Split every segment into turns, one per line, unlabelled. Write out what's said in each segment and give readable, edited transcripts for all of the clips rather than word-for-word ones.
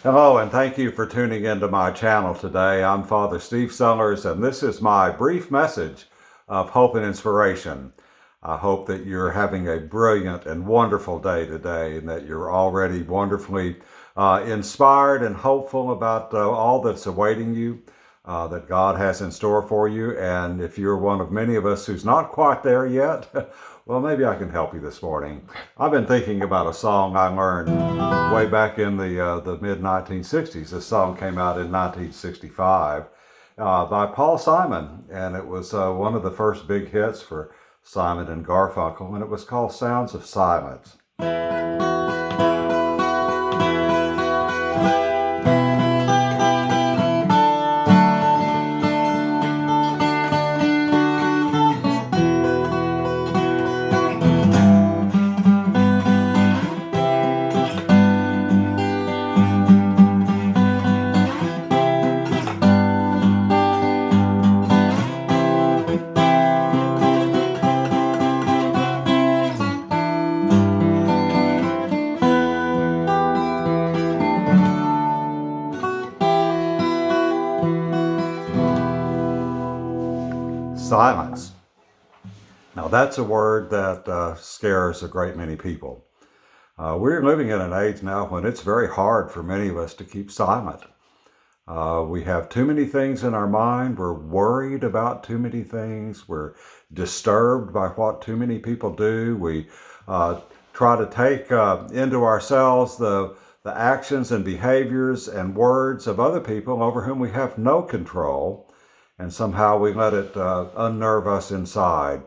Hello, and thank you for tuning into my channel today. I'm Father Steve Sellers, and this is my brief message of hope and inspiration. I hope that you're having a brilliant and wonderful day today, and that you're already wonderfully inspired and hopeful about all that's awaiting you, that God has in store for you. And if you're one of many of us who's not quite there yet, well, maybe I can help you this morning. I've been thinking about a song I learned way back in the mid-1960s. This song came out in 1965 by Paul Simon, and it was one of the first big hits for Simon and Garfunkel, and it was called Sounds of Silence. Silence. Now that's a word that scares a great many people. We're living in an age now when it's very hard for many of us to keep silent. We have too many things in our mind. We're worried about too many things. We're disturbed by what too many people do. We try to take into ourselves the actions and behaviors and words of other people over whom we have no control, and somehow we let it unnerve us inside.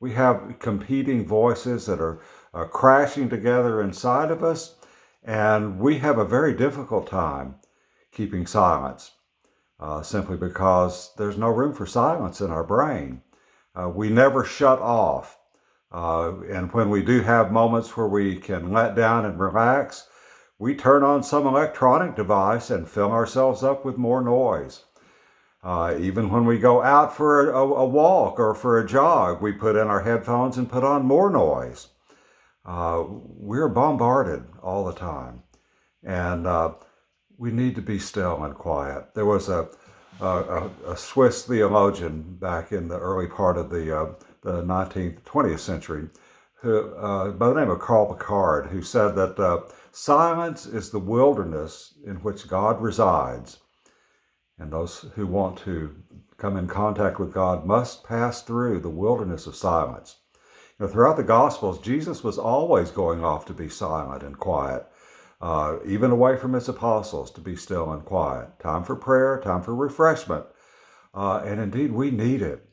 We have competing voices that are crashing together inside of us, and we have a very difficult time keeping silence, simply because there's no room for silence in our brain. We never shut off. And when we do have moments where we can let down and relax, we turn on some electronic device and fill ourselves up with more noise. Even when we go out for a walk or for a jog, we put in our headphones and put on more noise. We're bombarded all the time, and we need to be still and quiet. There was a Swiss theologian back in the early part of the 20th century, who, by the name of Karl Picard, who said that silence is the wilderness in which God resides. And those who want to come in contact with God must pass through the wilderness of silence. You know, throughout the Gospels, Jesus was always going off to be silent and quiet, even away from his apostles, to be still and quiet. Time for prayer, time for refreshment. And indeed, we need it.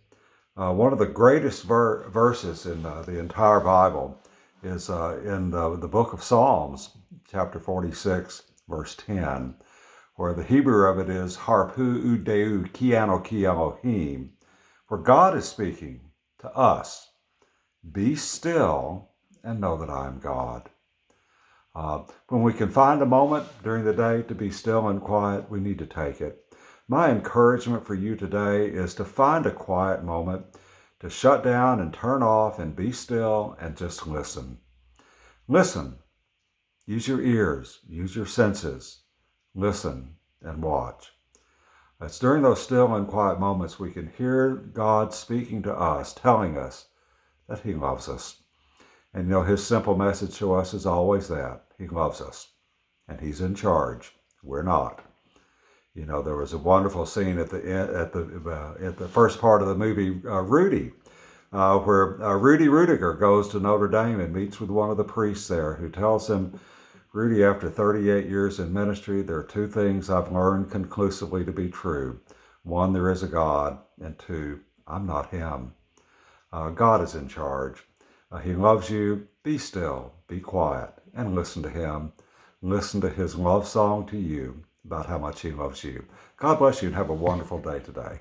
One of the greatest verses in the entire Bible is in the book of Psalms, chapter 46, verse 10. Where the Hebrew of it is, Harpu udeu ki anoki Elohim, where God is speaking to us. Be still and know that I am God. When we can find a moment during the day to be still and quiet, we need to take it. My encouragement for you today is to find a quiet moment, to shut down and turn off and be still and just listen. Listen. Use your ears. Use your senses. Listen and watch. It's during those still and quiet moments we can hear God speaking to us, telling us that he loves us. And you know, his simple message to us is always that. He loves us. And he's in charge. We're not. You know, there was a wonderful scene at the first part of the movie, Rudy, where Rudy Rudiger goes to Notre Dame and meets with one of the priests there, who tells him, Rudy, after 38 years in ministry, there are two things I've learned conclusively to be true. One, there is a God, and two, I'm not him. God is in charge. He loves you. Be still, be quiet, and listen to him. Listen to his love song to you about how much he loves you. God bless you and have a wonderful day today.